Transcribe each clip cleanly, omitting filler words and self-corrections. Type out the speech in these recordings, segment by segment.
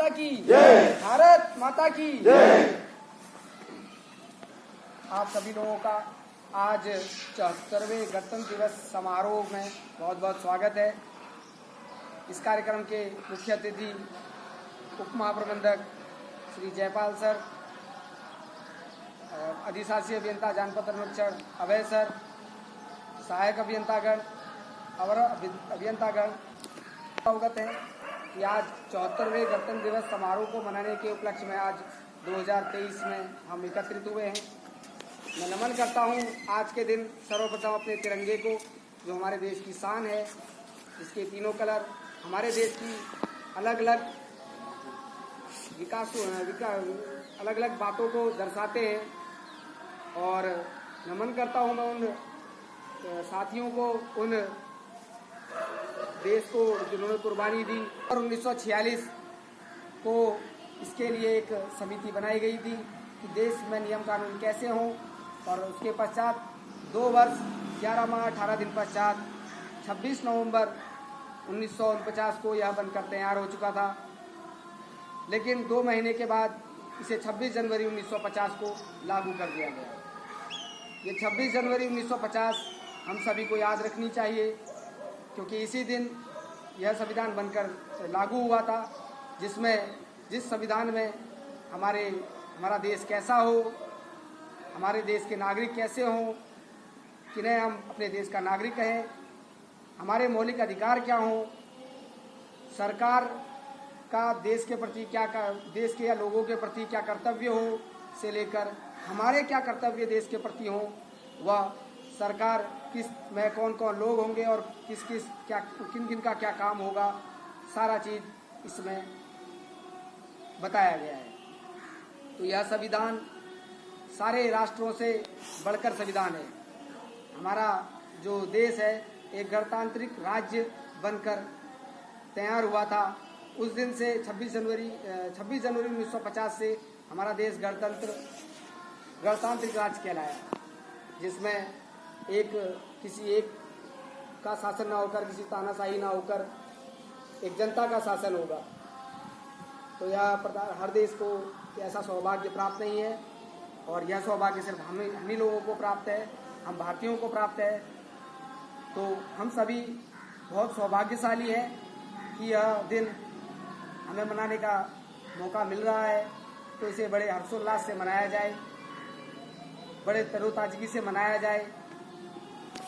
माता की जय। भारत माता की जय। आप सभी लोगों का आज 74वें गणतंत्र दिवस समारोह में बहुत बहुत स्वागत है। इस कार्यक्रम के मुख्य अतिथि उप महाप्रबंधक श्री जयपाल सर, अधिशासी अभियंता जानपत्र अनुरक्षण अभय सर, सहायक अभियंतागण और अभियंतागण अवगत हैं कि आज 74वें गणतंत्र दिवस समारोह को मनाने के उपलक्ष्य में आज 2023 में हम एकत्रित हुए हैं। मैं नमन करता हूं आज के दिन सर्वप्रथम अपने तिरंगे को, जो हमारे देश की शान है, जिसके तीनों कलर हमारे देश की अलग अलग बातों को दर्शाते हैं। और नमन करता हूं मैं उन साथियों को, उन देश को जिन्होंने कुर्बानी दी। और 1946 को इसके लिए एक समिति बनाई गई थी कि देश में नियम कानून कैसे हों, और उसके पश्चात 2 वर्ष 11 माह 18 दिन पश्चात 26 नवंबर 1949 को यह बनकर तैयार हो चुका था। लेकिन 2 महीने के बाद इसे 26 जनवरी 1950 को लागू कर दिया गया। ये 26 जनवरी 1950 हम सभी को याद रखनी चाहिए, क्योंकि इसी दिन यह संविधान बनकर लागू हुआ था, जिस संविधान में हमारा देश कैसा हो, हमारे देश के नागरिक कैसे हों, किन्हें हम अपने देश का नागरिक कहें, हमारे मौलिक अधिकार क्या हों, सरकार का देश के प्रति देश के या लोगों के प्रति क्या कर्तव्य हो, से लेकर हमारे क्या कर्तव्य देश के प्रति हों, वह सरकार किस में कौन कौन लोग होंगे और किन किन का क्या काम होगा, सारा चीज़ इसमें बताया गया है। तो यह संविधान सारे राष्ट्रों से बढ़कर संविधान है। हमारा जो देश है एक गणतांत्रिक राज्य बनकर तैयार हुआ था। उस दिन से 26 जनवरी 1950 से हमारा देश गणतांत्रिक राज्य कहलाया, जिसमें किसी एक का शासन ना होकर, किसी तानाशाही ना होकर एक जनता का शासन होगा। तो यह हर देश को ऐसा सौभाग्य प्राप्त नहीं है, और यह सौभाग्य सिर्फ हम ही लोगों को प्राप्त है, हम भारतीयों को प्राप्त है। तो हम सभी बहुत सौभाग्यशाली हैं कि यह दिन हमें मनाने का मौका मिल रहा है। तो इसे बड़े हर्षोल्लास से मनाया जाए, बड़े तरोताजगी से मनाया जाए।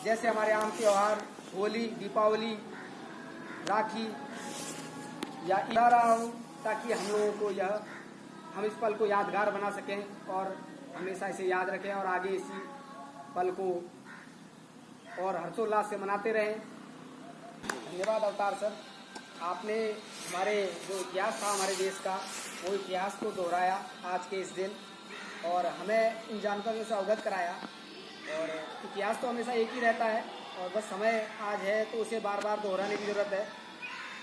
जैसे हमारे आम त्यौहार होली, दीपावली, राखी या ईद आ रहा हो, ताकि हम लोगों को हम इस पल को यादगार बना सकें और हमेशा इसे याद रखें और आगे इसी पल को और हर्षोल्लास से मनाते रहें। धन्यवाद अवतार सर, आपने हमारे जो इतिहास था हमारे देश का, वो इतिहास को दोहराया आज के इस दिन, और हमें इन जानकारियों से अवगत कराया। और इतिहास तो हमेशा एक ही रहता है, और बस समय आज है तो उसे बार बार दोहराने की ज़रूरत है।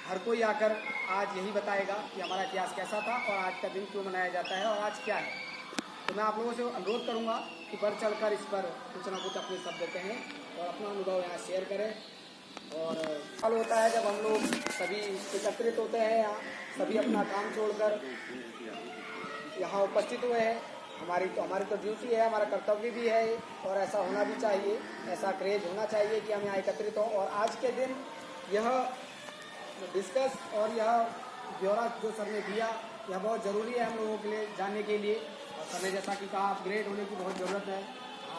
हर कोई आकर आज यही बताएगा कि हमारा इतिहास कैसा था और आज का दिन क्यों मनाया जाता है और आज क्या है। तो मैं आप लोगों से अनुरोध करूंगा कि बढ़ चढ़कर इस पर कुछ ना कुछ अपने शब्द कहें और अपना अनुभव यहाँ शेयर करें। और हाल होता है जब हम लोग सभी एकत्रित होते हैं, यहाँ सभी अपना काम छोड़कर यहाँ उपस्थित हुए हैं। हमारी तो ड्यूटी है, हमारा कर्तव्य भी है, और ऐसा होना भी चाहिए, ऐसा क्रेज होना चाहिए कि हम यहाँ एकत्रित हों। और आज के दिन यह डिस्कस और यह ब्यौरा जो सर ने दिया, यह बहुत ज़रूरी है हम लोगों के लिए जानने के लिए। और सर ने जैसा कि कहा, अपग्रेड होने की बहुत ज़रूरत है,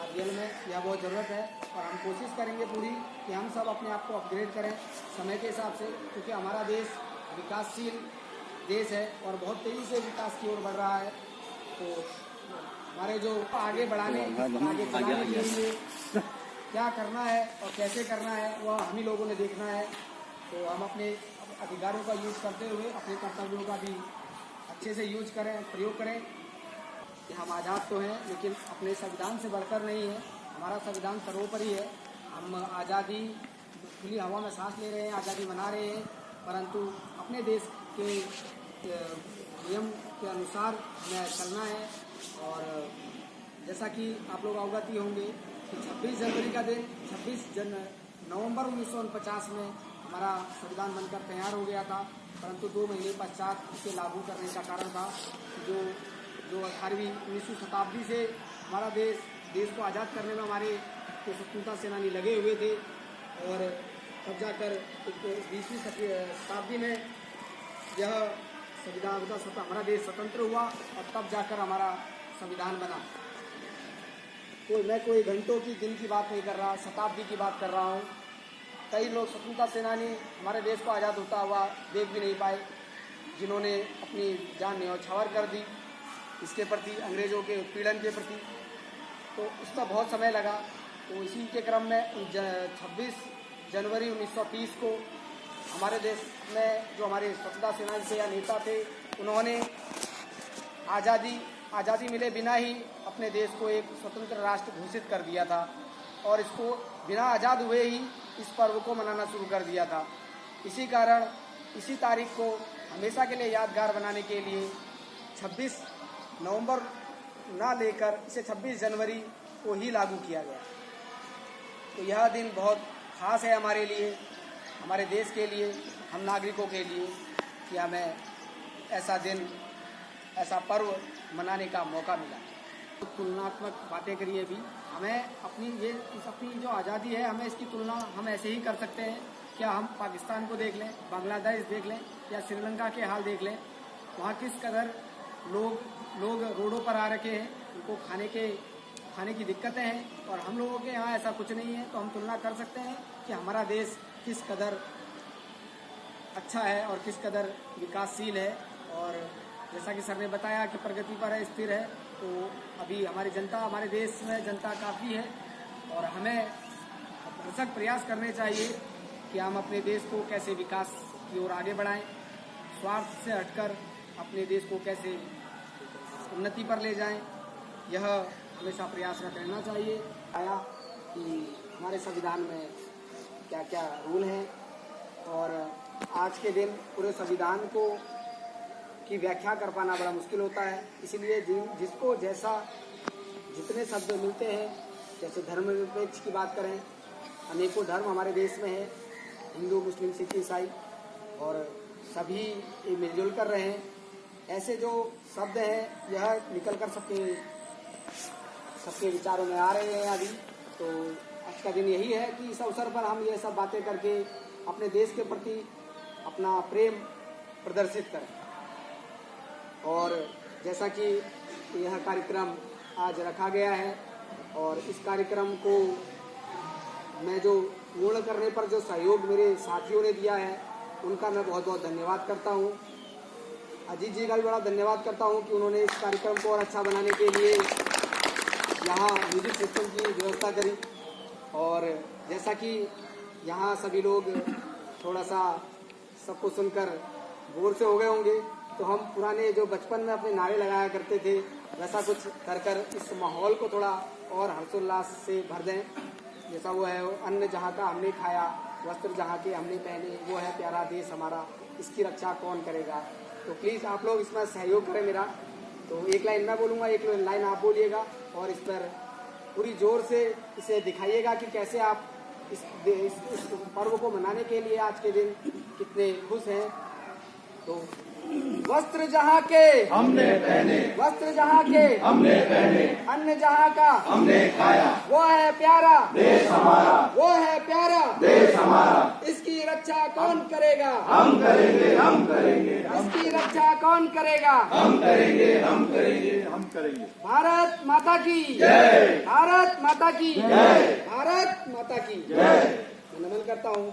रियल में यह बहुत ज़रूरत है। और हम कोशिश करेंगे पूरी कि हम सब अपने आप को अपग्रेड करें समय के हिसाब से, क्योंकि हमारा देश विकासशील देश है और बहुत तेज़ी से विकास की ओर बढ़ रहा है। तो हमारे जो आगे बढ़ाने आगे चलाने के लिए क्या करना है और कैसे करना है, वह हम ही लोगों ने देखना है। तो हम अपने अधिकारों का यूज़ करते हुए अपने कर्तव्यों का भी अच्छे से यूज करें, प्रयोग करें। कि हम आज़ाद तो हैं, लेकिन अपने संविधान से बढ़कर नहीं है। हमारा संविधान सर्वोपरि है। हम आज़ादी, खुली हवा में सांस ले रहे हैं, आज़ादी मना रहे हैं, परंतु अपने देश के नियम के अनुसार हमें चलना है। और जैसा कि आप लोग अवगत ही होंगे कि 26 जनवरी का दिन 26 नवंबर 1949 में हमारा संविधान बनकर तैयार हो गया था। परंतु 2 महीने पश्चात इसे लागू करने का कारण था जो 18वीं 19वीं शताब्दी से हमारा देश को आज़ाद करने में हमारे स्वतंत्रता सेनानी लगे हुए थे, और तब जाकर 20वीं शताब्दी में यह संविधान हमारा देश स्वतंत्र हुआ, और तब जाकर हमारा संविधान बना। मैं कोई घंटों की दिन की बात नहीं कर रहा, शताब्दी की बात कर रहा हूँ। कई लोग स्वतंत्रता सेनानी हमारे देश को आज़ाद होता हुआ देख भी नहीं पाए, जिन्होंने अपनी जान न्यौछावर कर दी इसके प्रति, अंग्रेज़ों के उत्पीड़न के प्रति। तो उसका बहुत समय लगा। तो इसी के क्रम में 26 जनवरी 1930 को हमारे देश में जो हमारे स्वतंत्रता सेनानी थे या नेता थे, उन्होंने आज़ादी मिले बिना ही अपने देश को एक स्वतंत्र राष्ट्र घोषित कर दिया था, और इसको बिना आज़ाद हुए ही इस पर्व को मनाना शुरू कर दिया था। इसी कारण इसी तारीख को हमेशा के लिए यादगार बनाने के लिए 26 नवंबर ना लेकर इसे 26 जनवरी को ही लागू किया गया। तो यह दिन बहुत ख़ास है हमारे लिए, हमारे देश के लिए, हम नागरिकों के लिए, कि हमें ऐसा दिन, ऐसा पर्व मनाने का मौका मिला। तो तुलनात्मक बातें करिए भी, हमें अपनी जो आज़ादी है, हमें इसकी तुलना हम ऐसे ही कर सकते हैं। क्या हम पाकिस्तान को देख लें, बांग्लादेश देख लें, या श्रीलंका के हाल देख लें, वहाँ किस कदर लोग रोडों पर आ रखे हैं, उनको खाने की दिक्कतें हैं, और हम लोगों के यहाँ ऐसा कुछ नहीं है। तो हम तुलना कर सकते हैं कि हमारा देश किस कदर अच्छा है और किस कदर विकासशील है। और जैसा कि सर ने बताया कि प्रगति पर है, स्थिर है। तो अभी हमारे देश में जनता काफ़ी है, और हमें भरसक प्रयास करने चाहिए कि हम अपने देश को कैसे विकास की ओर आगे बढ़ाएं, स्वार्थ से हटकर अपने देश को कैसे उन्नति पर ले जाएं, यह हमेशा प्रयासरत रहना चाहिए। आया कि हमारे संविधान में क्या क्या रूल हैं, और आज के दिन पूरे संविधान की व्याख्या कर पाना बड़ा मुश्किल होता है। इसलिए जिसको जितने शब्द मिलते हैं, जैसे धर्मनिरपेक्ष की बात करें, अनेकों धर्म हमारे देश में है, हिंदू, मुस्लिम, सिख, ईसाई, और सभी मिलजुल कर रहे हैं। ऐसे जो शब्द हैं यह निकल कर सबके विचारों में आ रहे हैं अभी। तो आज का दिन यही है कि इस अवसर पर हम ये सब बातें करके अपने देश के प्रति अपना प्रेम प्रदर्शित करें। और जैसा कि यह कार्यक्रम आज रखा गया है, और इस कार्यक्रम को मैं जो पूर्ण करने पर जो सहयोग मेरे साथियों ने दिया है, उनका मैं बहुत बहुत धन्यवाद करता हूँ। अजीत जी का भी बड़ा धन्यवाद करता हूँ कि उन्होंने इस कार्यक्रम को और अच्छा बनाने के लिए यहाँ म्यूजिक सिस्टम की व्यवस्था करी। और जैसा कि यहाँ सभी लोग थोड़ा सा सबको सुनकर बोर से हो गए होंगे, तो हम पुराने जो बचपन में अपने नारे लगाया करते थे, वैसा कुछ कर इस माहौल को थोड़ा और हर्षोल्लास से भर दें। जैसा वो है, अन्न जहाँ का हमने खाया, वस्त्र जहाँ के हमने पहने, वो है प्यारा देश हमारा, इसकी रक्षा कौन करेगा। तो प्लीज़ आप लोग इसमें सहयोग करें मेरा। तो एक लाइन मैं बोलूँगा, एक लाइन आप बोलिएगा, और इस पर पूरी जोर से इसे दिखाइएगा कि कैसे आप इस पर्व को मनाने के लिए आज के दिन कितने खुश हैं। तो वस्त्र जहाँ के हमने पहने, वस्त्र जहाँ के हमने पहने, अन्न जहाँ का हमने खाया, वो है प्यारा देश हमारा, वो है प्यारा देश हमारा। इसकी रक्षा कौन करेगा, हम करेंगे, हम करेंगे, इसकी रक्षा कौन करेगा, हम करेंगे, हम करेंगे, हम करेंगे। भारत माता की जय, भारत माता की जय, भारत माता की जय। मैं नमन करता हूँ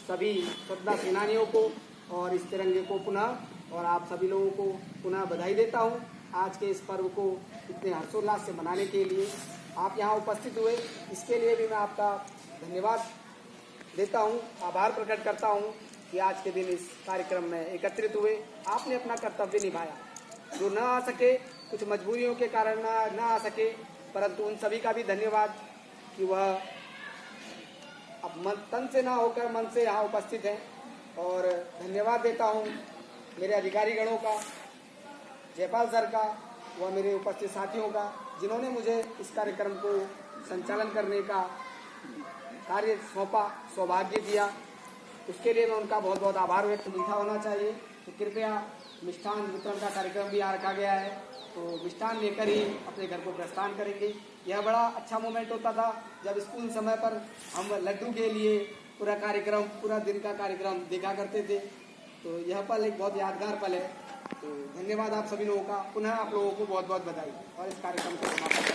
सभी स्वतंत्रता सेनानियों को और इस तिरंगे को पुनः, और आप सभी लोगों को पुनः बधाई देता हूँ आज के इस पर्व को इतने हर्षोल्लास से मनाने के लिए। आप यहाँ उपस्थित हुए, इसके लिए भी मैं आपका धन्यवाद देता हूँ, आभार प्रकट करता हूँ कि आज के दिन इस कार्यक्रम में एकत्रित हुए। आपने अपना कर्तव्य निभाया, जो न आ सके, कुछ मजबूरियों के कारण न आ सके, परंतु उन सभी का भी धन्यवाद कि वह अब तन से ना होकर मन से यहाँ उपस्थित हैं। और धन्यवाद देता हूँ मेरे अधिकारीगणों का, जयपाल सर का, व मेरे उपस्थित साथियों का, जिन्होंने मुझे इस कार्यक्रम को संचालन करने का कार्य सौंपा, सौभाग्य दिया। उसके लिए मैं उनका बहुत बहुत आभार व्यक्त मीठा होना चाहिए। तो कृपया मिष्ठान वितरण का कार्यक्रम भी यहाँ रखा गया है, तो मिष्ठान लेकर ही अपने घर को प्रस्थान करेंगे। यह बड़ा अच्छा मोमेंट होता था जब स्कूल समय पर हम लड्डू के लिए पूरा कार्यक्रम, पूरा दिन का कार्यक्रम देखा करते थे। तो यह पल एक बहुत यादगार पल है। तो धन्यवाद आप सभी लोगों का, पुनः आप लोगों को बहुत बहुत बधाई और इस कार्यक्रम को समाप्त